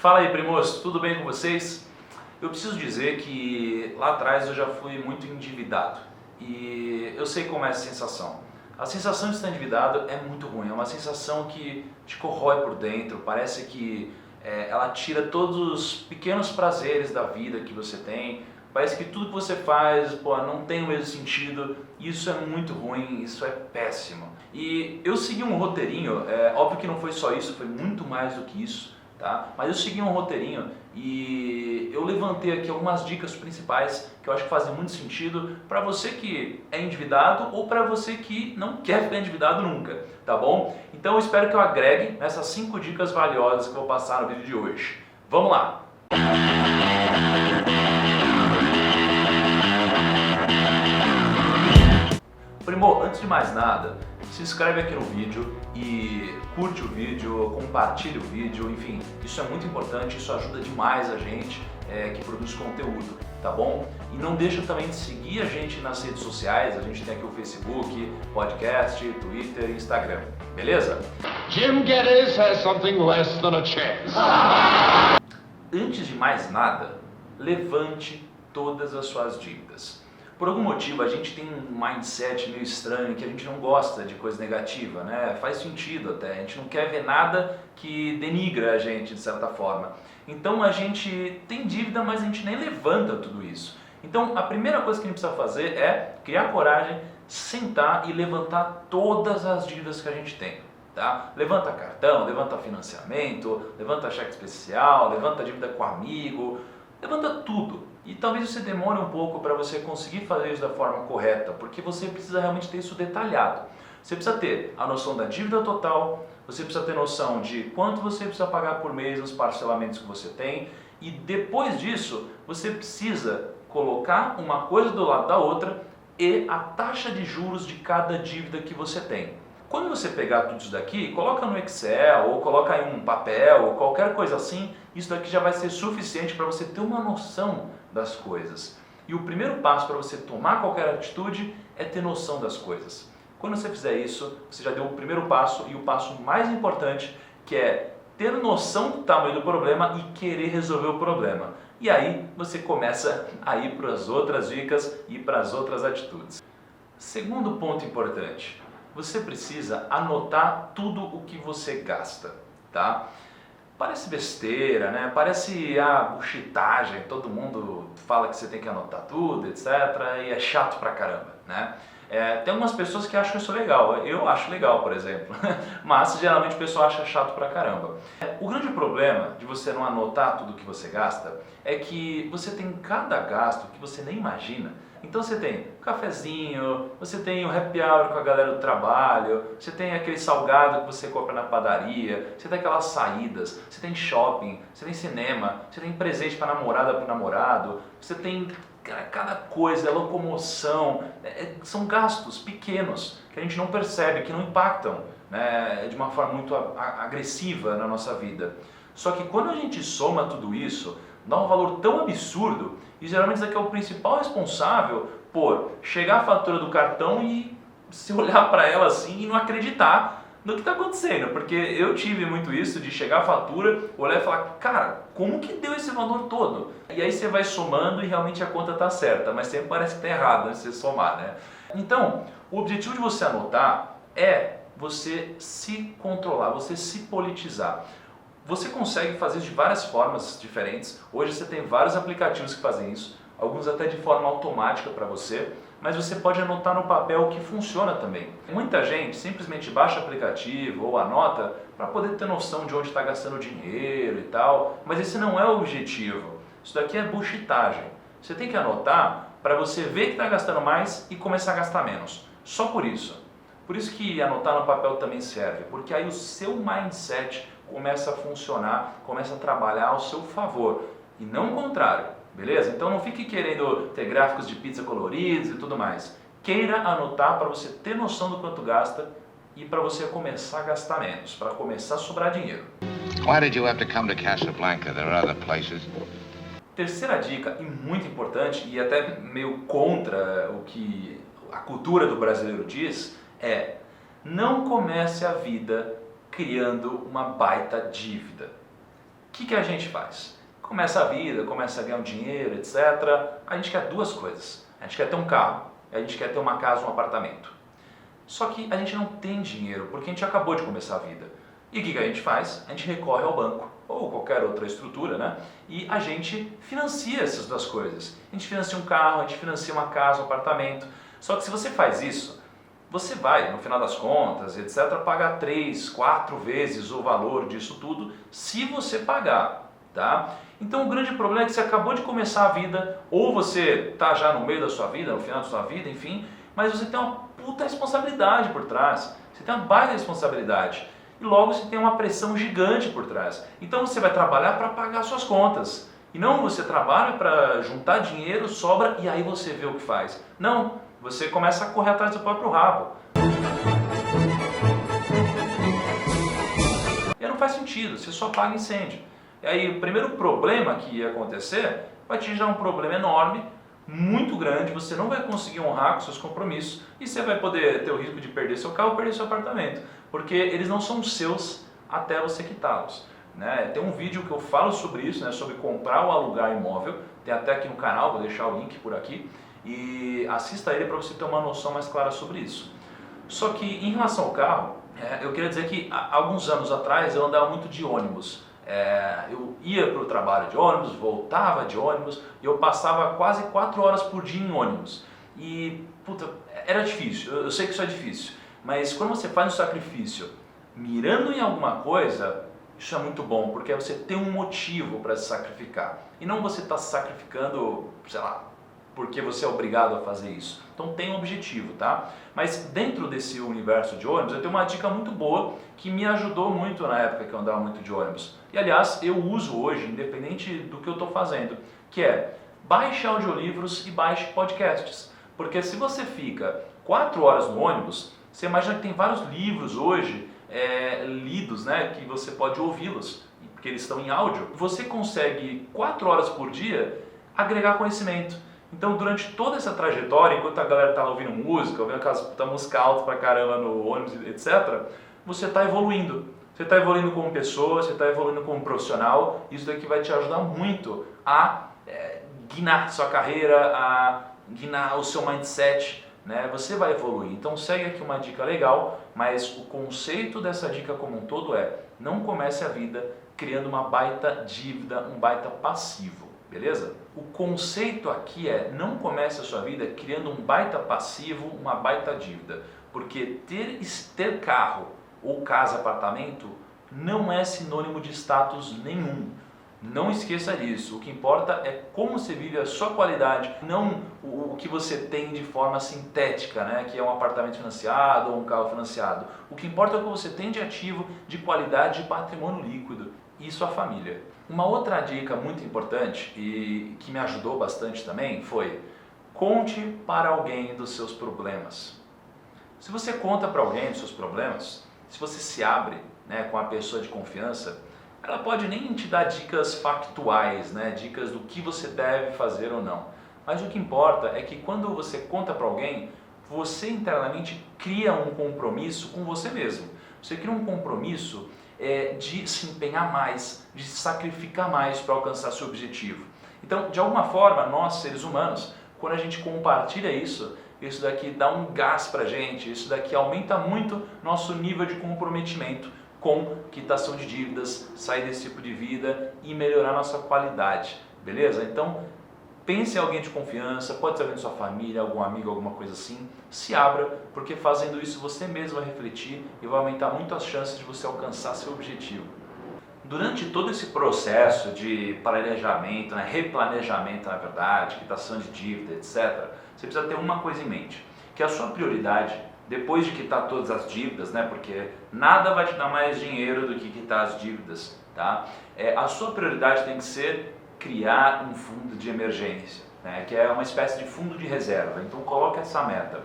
Fala aí, primos, tudo bem com vocês? Eu preciso dizer que lá atrás eu já fui muito endividado e eu sei como é essa sensação. A sensação de estar endividado é muito ruim, é uma sensação que te corrói por dentro, parece que ela tira todos os pequenos prazeres da vida que você tem, parece que tudo que você faz não tem o mesmo sentido, e isso é muito ruim, isso é péssimo. E eu segui um roteirinho, óbvio que não foi só isso, foi muito mais do que isso. Tá? Mas eu segui um roteirinho e eu levantei aqui algumas dicas principais que eu acho que fazem muito sentido para você que é endividado ou para você que não quer ficar endividado nunca, tá bom? Então eu espero que eu agregue nessas 5 dicas valiosas que eu vou passar no vídeo de hoje. Vamos lá! Primo, antes de mais nada, se inscreve aqui no vídeo e curte o vídeo, compartilha o vídeo, enfim, isso é muito importante, isso ajuda demais a gente que produz conteúdo, tá bom? E não deixa também de seguir a gente nas redes sociais, a gente tem aqui o Facebook, podcast, Twitter e Instagram, beleza? Jim Geddes has something less than a chance. Antes de mais nada, levante todas as suas dívidas. Por algum motivo a gente tem um mindset meio estranho que a gente não gosta de coisa negativa, né? Faz sentido até, a gente não quer ver nada que denigra a gente de certa forma. Então a gente tem dívida, mas a gente nem levanta tudo isso. Então a primeira coisa que a gente precisa fazer é criar coragem, sentar e levantar todas as dívidas que a gente tem. Tá? Levanta cartão, levanta financiamento, levanta cheque especial, levanta dívida com amigo, levanta tudo. E talvez você demore um pouco para você conseguir fazer isso da forma correta, porque você precisa realmente ter isso detalhado. Você precisa ter a noção da dívida total, você precisa ter noção de quanto você precisa pagar por mês nos parcelamentos que você tem, e depois disso você precisa colocar uma coisa do lado da outra e a taxa de juros de cada dívida que você tem. Quando você pegar tudo isso daqui, coloca no Excel ou coloca em um papel ou qualquer coisa assim, isso daqui já vai ser suficiente para você ter uma noção das coisas. E o primeiro passo para você tomar qualquer atitude é ter noção das coisas. Quando você fizer isso, você já deu o primeiro passo e o passo mais importante, que é ter noção do tamanho do problema e querer resolver o problema. E aí você começa a ir para as outras dicas e para as outras atitudes. Segundo ponto importante, você precisa anotar tudo o que você gasta, tá? Parece besteira, né? Parece buchitagem, todo mundo fala que você tem que anotar tudo, etc. E é chato pra caramba, né? Tem algumas pessoas que acham isso legal, eu acho legal, por exemplo, mas geralmente o pessoal acha chato pra caramba. O grande problema de você não anotar tudo que você gasta é que você tem cada gasto que você nem imagina. Então você tem o cafezinho, você tem o happy hour com a galera do trabalho, você tem aquele salgado que você compra na padaria, você tem aquelas saídas, você tem shopping, você tem cinema, você tem presente para namorada, para namorado, você tem cada coisa, locomoção, são gastos pequenos que a gente não percebe, que não impactam, né, de uma forma muito agressiva na nossa vida. Só que quando a gente soma tudo isso, dá um valor tão absurdo e geralmente isso aqui é o principal responsável por chegar a fatura do cartão e se olhar para ela assim e não acreditar no que está acontecendo, porque eu tive muito isso de chegar a fatura, olhar e falar, cara, como que deu esse valor todo? E aí você vai somando e realmente a conta está certa, mas sempre parece que está errado antes de você somar, né? Então, o objetivo de você anotar é você se controlar, você se politizar. Você consegue fazer isso de várias formas diferentes. Hoje você tem vários aplicativos que fazem isso, alguns até de forma automática para você, mas você pode anotar no papel o que funciona também. Muita gente simplesmente baixa o aplicativo ou anota para poder ter noção de onde está gastando dinheiro e tal, mas esse não é o objetivo. Isso daqui é buchitagem. Você tem que anotar para você ver que está gastando mais e começar a gastar menos. Só por isso. Por isso que anotar no papel também serve, porque aí o seu mindset começa a funcionar, começa a trabalhar ao seu favor e não o contrário, beleza? Então não fique querendo ter gráficos de pizza coloridos e tudo mais. Queira anotar para você ter noção do quanto gasta e para você começar a gastar menos, para começar a sobrar dinheiro. Why did you have to come to Casablanca? There are other places. Terceira dica, e muito importante, e até meio contra o que a cultura do brasileiro diz, é não comece a vida criando uma baita dívida. que a gente faz? Começa a vida, começa a ganhar um dinheiro, etc. A gente quer duas coisas. A gente quer ter um carro, a gente quer ter uma casa, um apartamento. Só que a gente não tem dinheiro, porque a gente acabou de começar a vida. E o que a gente faz? A gente recorre ao banco, ou qualquer outra estrutura, né? E a gente financia essas duas coisas. A gente financia um carro, a gente financia uma casa, um apartamento. Só que se você faz isso, você vai, no final das contas, etc., pagar 3, 4 vezes o valor disso tudo, se você pagar, tá? Então o grande problema é que você acabou de começar a vida, ou você está já no meio da sua vida, no final da sua vida, enfim, mas você tem uma puta responsabilidade por trás, você tem uma baita responsabilidade, e logo você tem uma pressão gigante por trás. Então você vai trabalhar para pagar suas contas, e não você trabalha para juntar dinheiro, sobra, e aí você vê o que faz. Não, você começa a correr atrás do próprio rabo. E aí não faz sentido, você só paga incêndio. E aí o primeiro problema que ia acontecer vai te gerar um problema enorme, muito grande, você não vai conseguir honrar com seus compromissos e você vai poder ter o risco de perder seu carro ou perder seu apartamento, porque eles não são seus até você quitá-los. Né? Tem um vídeo que eu falo sobre isso, né? Sobre comprar ou alugar imóvel, tem até aqui no canal, vou deixar o link por aqui, e assista ele para você ter uma noção mais clara sobre isso. Só que em relação ao carro, eu queria dizer que há alguns anos atrás eu andava muito de ônibus. Eu ia para o trabalho de ônibus, voltava de ônibus e eu passava quase 4 horas por dia em ônibus. E, puta, era difícil, eu sei que isso é difícil, mas quando você faz um sacrifício mirando em alguma coisa, isso é muito bom, porque você tem um motivo para se sacrificar. E não você está se sacrificando, sei lá, porque você é obrigado a fazer isso. Então tem um objetivo, tá? Mas dentro desse universo de ônibus, eu tenho uma dica muito boa que me ajudou muito na época que eu andava muito de ônibus. E aliás, eu uso hoje, independente do que eu estou fazendo, que é baixe audiolivros e baixe podcasts. Porque se você fica 4 horas no ônibus, você imagina que tem vários livros hoje lidos, né, que você pode ouvi-los, porque eles estão em áudio. Você consegue 4 horas por dia agregar conhecimento. Então, durante toda essa trajetória, enquanto a galera está ouvindo música, ouvindo aquelas puta música alta pra caramba no ônibus, etc., você está evoluindo. Você está evoluindo como pessoa, você está evoluindo como profissional. Isso daqui vai te ajudar muito a guinar sua carreira, a guinar o seu mindset, né? Você vai evoluir. Então, segue aqui uma dica legal, mas o conceito dessa dica como um todo é: não comece a vida criando uma baita dívida, um baita passivo. Beleza? O conceito aqui é: não comece a sua vida criando um baita passivo, uma baita dívida. Porque ter carro ou casa, apartamento, não é sinônimo de status nenhum. Não esqueça disso. O que importa é como você vive a sua qualidade, não o que você tem de forma sintética, né? Que é um apartamento financiado ou um carro financiado. O que importa é o que você tem de ativo, de qualidade, de patrimônio líquido e sua família. Uma outra dica muito importante e que me ajudou bastante também foi: conte para alguém dos seus problemas. Se você conta para alguém dos seus problemas, se você se abre, né, com a pessoa de confiança, ela pode nem te dar dicas factuais, né, dicas do que você deve fazer ou não. Mas o que importa é que quando você conta para alguém, você internamente cria um compromisso com você mesmo. Você cria um compromisso de se empenhar mais, de se sacrificar mais para alcançar seu objetivo. Então, de alguma forma, nós, seres humanos, quando a gente compartilha isso daqui dá um gás para a gente, isso daqui aumenta muito nosso nível de comprometimento com quitação de dívidas, sair desse tipo de vida e melhorar nossa qualidade, beleza? Então, pense em alguém de confiança, pode ser alguém de sua família, algum amigo, alguma coisa assim. Se abra, porque fazendo isso você mesmo vai refletir e vai aumentar muito as chances de você alcançar seu objetivo. Durante todo esse processo de planejamento, né, replanejamento na verdade, quitação de dívida, etc., você precisa ter uma coisa em mente, que a sua prioridade, depois de quitar todas as dívidas, né, porque nada vai te dar mais dinheiro do que quitar as dívidas, tá? A sua prioridade tem que ser criar um fundo de emergência, né, que é uma espécie de fundo de reserva. Então coloque essa meta.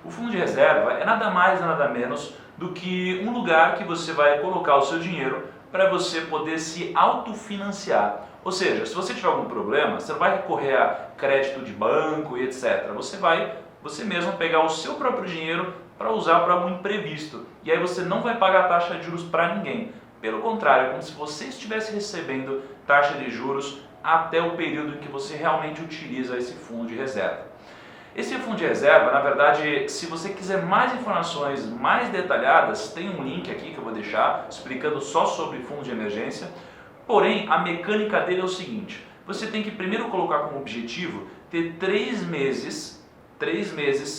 O fundo de reserva é nada mais, nada menos do que um lugar que você vai colocar o seu dinheiro para você poder se autofinanciar. Ou seja, se você tiver algum problema, você não vai recorrer a crédito de banco e etc. Você vai, você mesmo pegar o seu próprio dinheiro para usar para algum imprevisto. E aí você não vai pagar taxa de juros para ninguém. Pelo contrário, é como se você estivesse recebendo taxa de juros até o período em que você realmente utiliza esse fundo de reserva. Esse fundo de reserva, na verdade, se você quiser mais informações mais detalhadas, tem um link aqui que eu vou deixar explicando só sobre fundo de emergência. Porém, a mecânica dele é o seguinte: você tem que primeiro colocar como objetivo ter 3 meses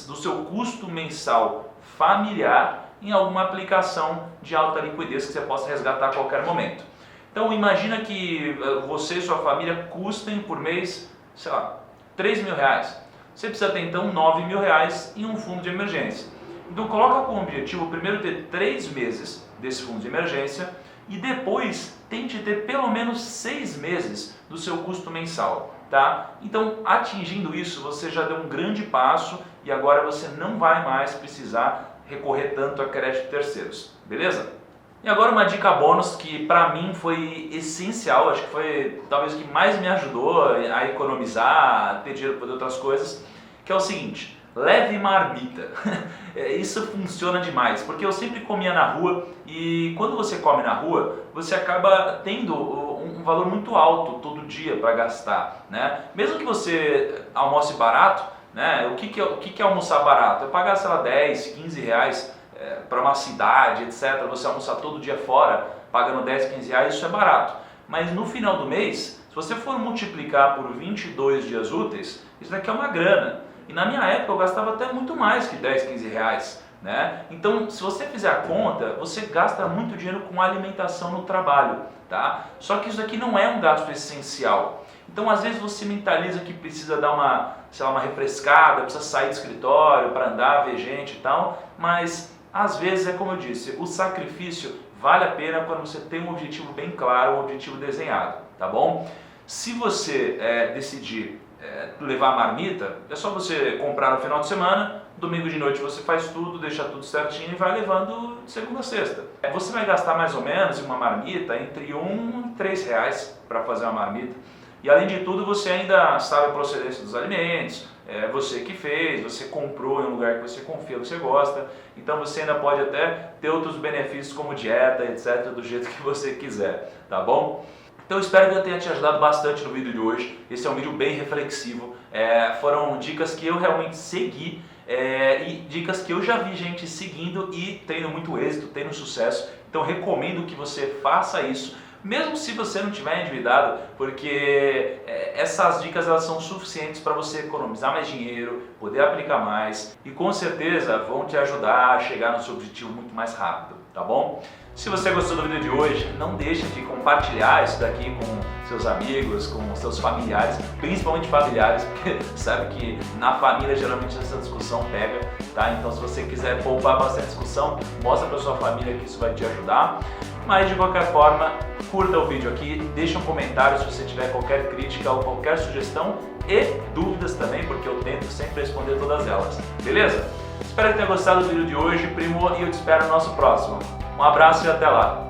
do seu custo mensal familiar em alguma aplicação de alta liquidez que você possa resgatar a qualquer momento. Então imagina que você e sua família custem por mês, sei lá, 3 mil reais. Você precisa ter então 9 mil reais em um fundo de emergência. Então coloca como objetivo primeiro ter 3 meses desse fundo de emergência e depois tente ter pelo menos 6 meses do seu custo mensal, tá? Então atingindo isso você já deu um grande passo e agora você não vai mais precisar recorrer tanto a crédito de terceiros, beleza? E agora uma dica bônus que para mim foi essencial, acho que foi talvez o que mais me ajudou a economizar, a ter dinheiro para fazer outras coisas, que é o seguinte: leve marmita. Isso funciona demais, porque eu sempre comia na rua e quando você come na rua, você acaba tendo um valor muito alto todo dia para gastar, né? Mesmo que você almoce barato, né? O que é almoçar barato? É pagar, sei lá, 10, 15 reais para uma cidade, etc. Você almoçar todo dia fora, pagando 10, 15 reais, isso é barato. Mas no final do mês, se você for multiplicar por 22 dias úteis, isso daqui é uma grana. E na minha época eu gastava até muito mais que 10, 15 reais, né? Então, se você fizer a conta, você gasta muito dinheiro com alimentação no trabalho, tá? Só que isso aqui não é um gasto essencial. Então, às vezes você mentaliza que precisa dar uma, sei lá, uma refrescada, precisa sair do escritório para andar, ver gente e tal, mas às vezes é como eu disse, o sacrifício vale a pena quando você tem um objetivo bem claro, um objetivo desenhado, tá bom? Se você decidir levar a marmita, é só você comprar no final de semana, domingo de noite você faz tudo, deixa tudo certinho e vai levando de segunda a sexta. Você vai gastar mais ou menos em uma marmita entre 1 e 3 reais para fazer uma marmita. E além de tudo, você ainda sabe a procedência dos alimentos, você que fez, você comprou em um lugar que você confia, você gosta, então você ainda pode até ter outros benefícios como dieta, etc, do jeito que você quiser, tá bom? Então espero que eu tenha te ajudado bastante no vídeo de hoje. Esse é um vídeo bem reflexivo, foram dicas que eu realmente segui e dicas que eu já vi gente seguindo e tendo muito êxito, tendo sucesso. Então recomendo que você faça isso, mesmo se você não tiver endividado, porque essas dicas elas são suficientes para você economizar mais dinheiro, poder aplicar mais e com certeza vão te ajudar a chegar no seu objetivo muito mais rápido, tá bom? Se você gostou do vídeo de hoje, não deixe de compartilhar isso daqui com seus amigos, com seus familiares, principalmente familiares, porque sabe que na família geralmente essa discussão pega, tá? Então se você quiser poupar bastante discussão, mostra para sua família que isso vai te ajudar. Mas de qualquer forma, curta o vídeo aqui, deixa um comentário se você tiver qualquer crítica ou qualquer sugestão e dúvidas também, porque eu tento sempre responder todas elas, beleza? Espero que tenha gostado do vídeo de hoje, primo, e eu te espero no nosso próximo. Um abraço e até lá!